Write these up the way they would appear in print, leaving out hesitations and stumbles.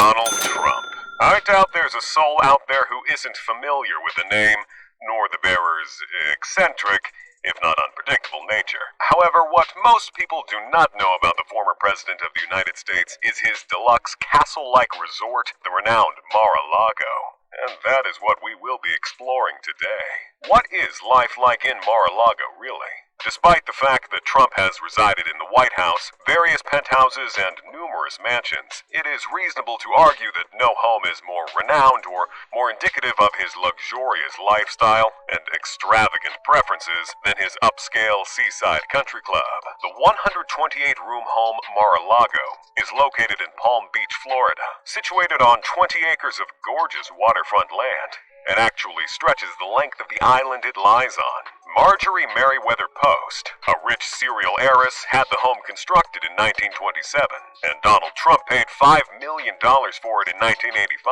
Donald Trump. I doubt there's a soul out there who isn't familiar with the name, nor the bearer's eccentric, if not unpredictable nature. However, what most people do not know about the former president of the United States is his deluxe castle-like resort, the renowned Mar-a-Lago. And that is what we will be exploring today. What is life like in Mar-a-Lago, really? Despite the fact that Trump has resided in the White House, various penthouses, and numerous mansions, it is reasonable to argue that no home is more renowned or more indicative of his luxurious lifestyle and extravagant preferences than his upscale seaside country club. The 128-room home Mar-a-Lago is located in Palm Beach, Florida, situated on 20 acres of gorgeous waterfront land, and actually stretches the length of the island it lies on. Marjorie Merriweather Post, a rich serial heiress, had the home constructed in 1927, and Donald Trump paid $5 million for it in 1985.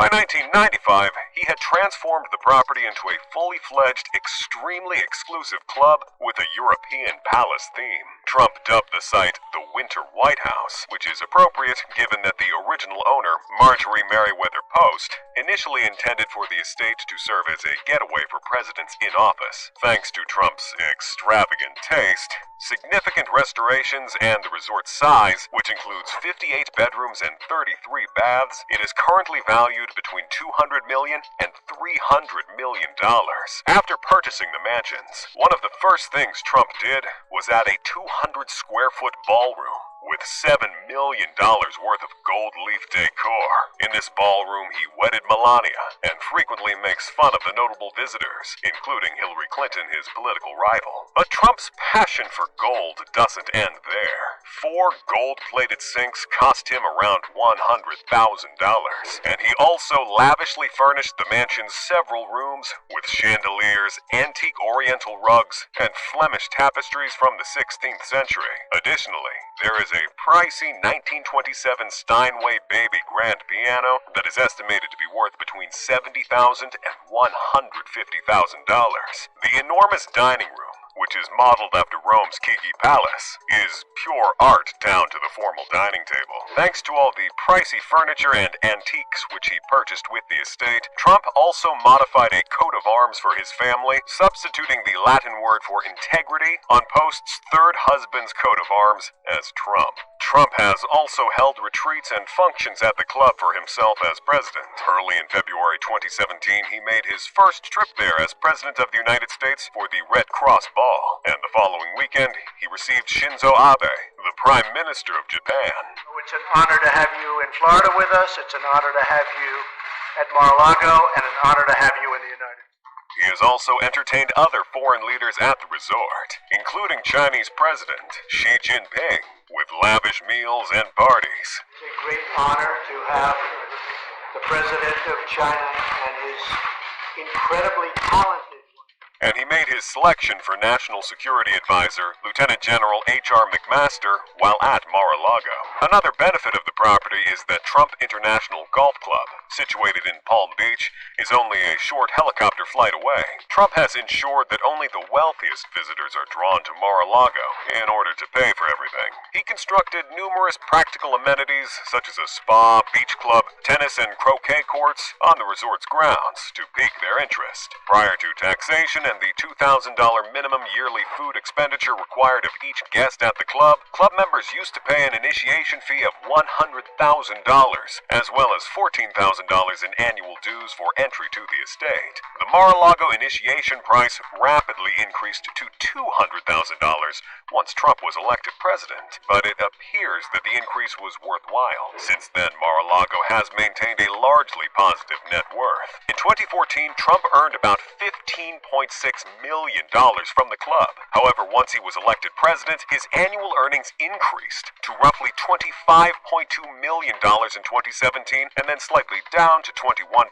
By 1995, he had transformed the property into a fully fledged, extremely exclusive club with a European palace theme. Trump dubbed the site the Winter White House, which is appropriate given that the original owner, Marjorie Merriweather Post, initially intended for the estate to serve as a getaway for presidents in office. Thanks to Trump's extravagant taste, significant restorations, and the resort's size, which includes 58 bedrooms and 33 baths, it is currently valued between $200 million and $300 million. After purchasing the mansions, one of the first things Trump did was add a 200-square-foot ballroom with $7 million worth of gold leaf decor. In this ballroom, he wedded Melania and frequently makes fun of the notable visitors, including Hillary Clinton, his political rival. But Trump's passion for gold doesn't end there. 4 gold-plated sinks cost him around $100,000, and he also lavishly furnished the mansion's several rooms with chandeliers, antique oriental rugs, and Flemish tapestries from the 16th century. Additionally, there is a pricey 1927 Steinway baby grand piano that is estimated to be worth between $70,000 and $150,000. The enormous dining room, which is modeled after Rome's Chigi Palace, is pure art down to the formal dining table. Thanks to all the pricey furniture and antiques which he purchased with the estate, Trump also modified a coat of arms for his family, substituting the Latin word for integrity on Post's third husband's coat of arms as Trump. Trump has also held retreats and functions at the club for himself as president. Early in February 2017, he made his first trip there as President of the United States for the Red Cross Ball, and the following weekend, he received Shinzo Abe, the Prime Minister of Japan. It's an honor to have you in Florida with us, it's an honor to have you at Mar-a-Lago, and an honor to have you in the United States. He has also entertained other foreign leaders at the resort, including Chinese President Xi Jinping, with lavish meals and parties. It's a great honor to have the President of China and his incredibly talented. And he made his selection for National Security Advisor, Lieutenant General H.R. McMaster, while at Mar-a-Lago. Another benefit of the property is that Trump International Golf Club, situated in Palm Beach, is only a short helicopter flight away. Trump has ensured that only the wealthiest visitors are drawn to Mar-a-Lago in order to pay for everything. He constructed numerous practical amenities, such as a spa, beach club, tennis and croquet courts on the resort's grounds to pique their interest. Prior to taxation and the $2,000 minimum yearly food expenditure required of each guest at the club, club members used to pay an initiation fee of $100,000, as well as $14,000 in annual dues for entry to the estate. The Mar-a-Lago initiation price rapidly increased to $200,000 once Trump was elected president, but it appears that the increase was worthwhile. Since then, Mar-a-Lago has maintained a largely positive net worth. In 2014, Trump earned about $15.6 million from the club. However, once he was elected president, his annual earnings increased to roughly $25.2 million in 2017 and then slightly down to $21.4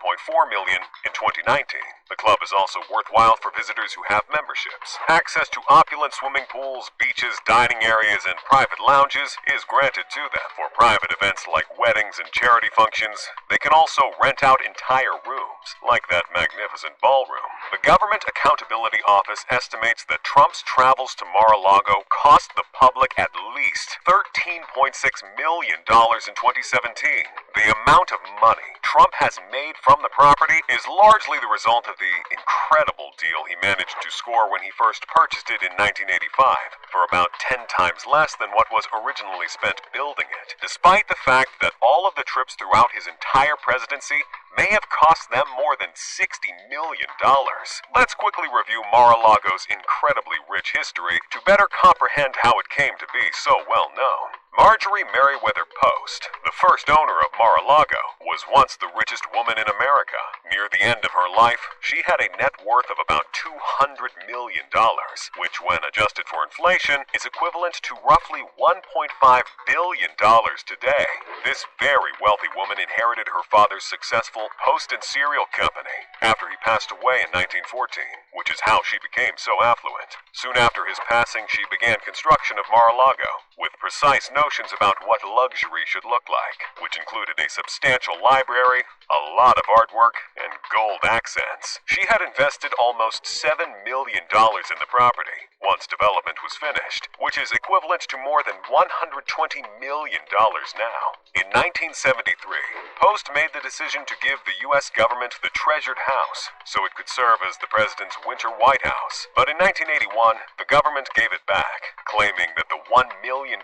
million in 2019. The club is also worthwhile for visitors who have memberships. Access to opulent swimming pools, beaches, dining areas, and private lounges is granted to them. For private events like weddings and charity functions, they can also rent out entire rooms, like that magnificent ballroom. The Government Accountability Office estimates that Trump's travels to Mar-a-Lago cost the public at least $13.6 million in 2017. The amount of money Trump has made from the property is largely the result of the incredible deal he managed to score when he first purchased it in 1985, for about 10 times less than what was originally spent building it, despite the fact that all of the trips throughout his entire presidency may have cost them more than $60 million. Let's quickly review Mar-a-Lago's incredibly rich history to better comprehend how it came to be so well known. Marjorie Merriweather Post, the first owner of Mar-a-Lago, was once the richest woman in America. Near the end of her life, she had a net worth of about $200 million, which when adjusted for inflation is equivalent to roughly $1.5 billion today. This very wealthy woman inherited her father's successful Post and Cereal Company after he passed away in 1914, which is how she became so affluent. Soon after his passing, she began construction of Mar-a-Lago, with precise notions about what luxury should look like, which included a substantial library, a lot of artwork, and gold accents. She had invested almost $7 million in the property once development was finished, which is equivalent to more than $120 million now. In 1973, Post made the decision to give the U.S. government the treasured house so it could serve as the president's winter White House. But in 1981, the government gave it back, claiming that the $1 million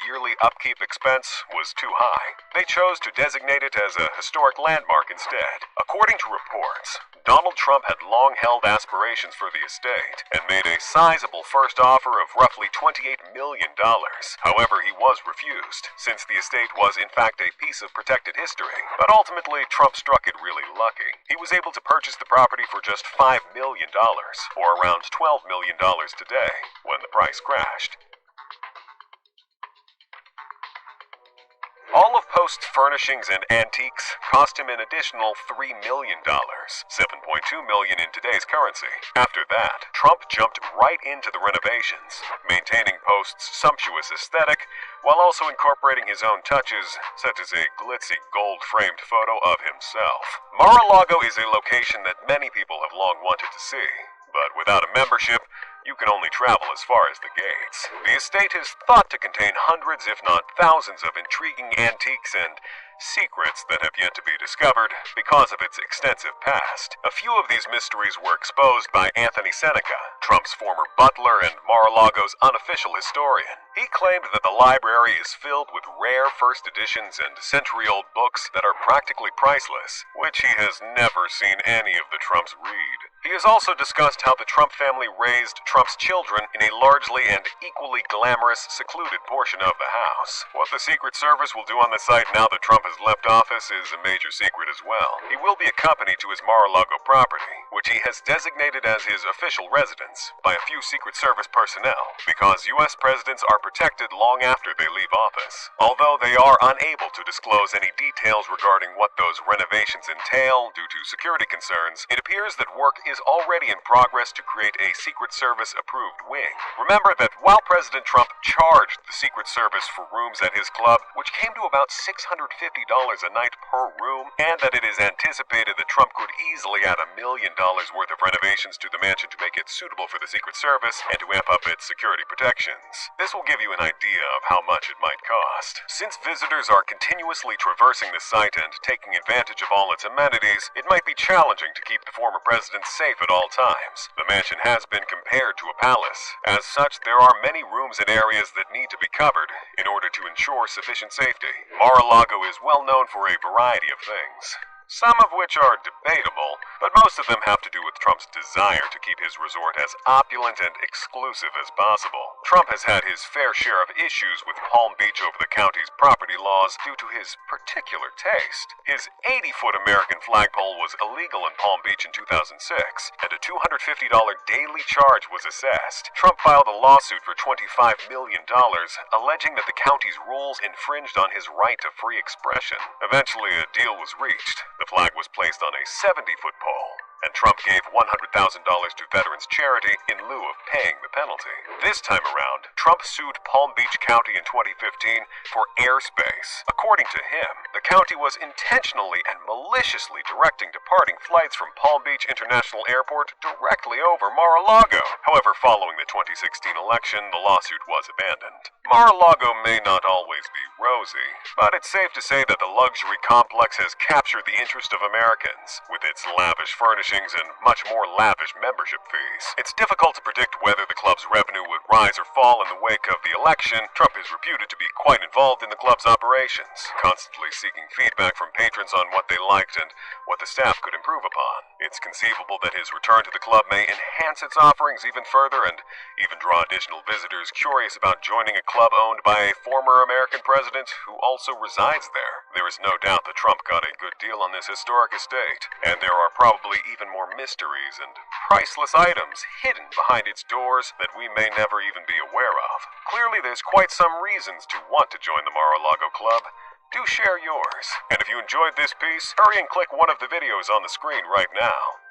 yearly upkeep expense was too high. They chose to designate it as a historic landmark instead. According to reports, Donald Trump had long held aspirations for the estate and made a sizable first offer of roughly $28 million. However, he was refused, since the estate was in fact a piece of protected history. But ultimately, Trump struck it really lucky. He was able to purchase the property for just $5 million, or around $12 million today, when the price crashed. All of Post's furnishings and antiques cost him an additional $3 million, $7.2 million in today's currency. After that, Trump jumped right into the renovations, maintaining Post's sumptuous aesthetic while also incorporating his own touches, such as a glitzy gold-framed photo of himself. Mar-a-Lago is a location that many people have long wanted to see, but without a membership, you can only travel as far as the gates. The estate is thought to contain hundreds, if not thousands, of intriguing antiques and secrets that have yet to be discovered because of its extensive past. A few of these mysteries were exposed by Anthony Seneca, Trump's former butler and Mar-a-Lago's unofficial historian. He claimed that the library is filled with rare first editions and century-old books that are practically priceless, which he has never seen any of the Trumps read. He has also discussed how the Trump family raised Trump's children in a largely and equally glamorous, secluded portion of the house. What the Secret Service will do on the site now that Trump has left office is a major secret as well. He will be accompanied to his Mar-a-Lago property, which he has designated as his official residence, by a few Secret Service personnel, because U.S. presidents are protected long after they leave office. Although they are unable to disclose any details regarding what those renovations entail due to security concerns, it appears that work is already in progress to create a Secret Service-approved wing. Remember that while President Trump charged the Secret Service for rooms at his club, which came to about $650 a night per room, and that it is anticipated that Trump could easily add $1 million worth of renovations to the mansion to make it suitable for the Secret Service and to amp up its security protections. This will give you an idea of how much it might cost. Since visitors are continuously traversing the site and taking advantage of all its amenities, it might be challenging to keep the former president safe at all times. The mansion has been compared to a palace. As such, there are many rooms and areas that need to be covered in order to ensure sufficient safety. Mar-a-Lago is well known for a variety of things, some of which are debatable, but most of them have to do with Trump's desire to keep his resort as opulent and exclusive as possible. Trump has had his fair share of issues with Palm Beach over the county's property laws due to his particular taste. His 80-foot American flagpole was illegal in Palm Beach in 2006, and a $250 daily charge was assessed. Trump filed a lawsuit for $25 million, alleging that the county's rules infringed on his right to free expression. Eventually, a deal was reached, The flag was placed on a 70-foot pole, and Trump gave $100,000 to Veterans Charity in lieu of paying the penalty. This time around, Trump sued Palm Beach County in 2015 for airspace. According to him, the county was intentionally and maliciously directing departing flights from Palm Beach International Airport directly over Mar-a-Lago. However, following the 2016 election, the lawsuit was abandoned. Mar-a-Lago may not always be rosy, but it's safe to say that the luxury complex has captured the interest of Americans, with its lavish furnishings and much more lavish membership fees. It's difficult to predict whether the club's revenue would rise or fall in the wake of the election. Trump is reputed to be quite involved in the club's operations, constantly seeking feedback from patrons on what they liked and what the staff could improve upon. It's conceivable that his return to the club may enhance its offerings even further and even draw additional visitors curious about joining a club owned by a former American president who also resides there. There is no doubt that Trump got a good deal on this historic estate, and there are probably even more mysteries and priceless items hidden behind its doors that we may never even be aware of. Clearly, there's quite some reasons to want to join the Mar-a-Lago Club. Do share yours. And if you enjoyed this piece, hurry and click one of the videos on the screen right now.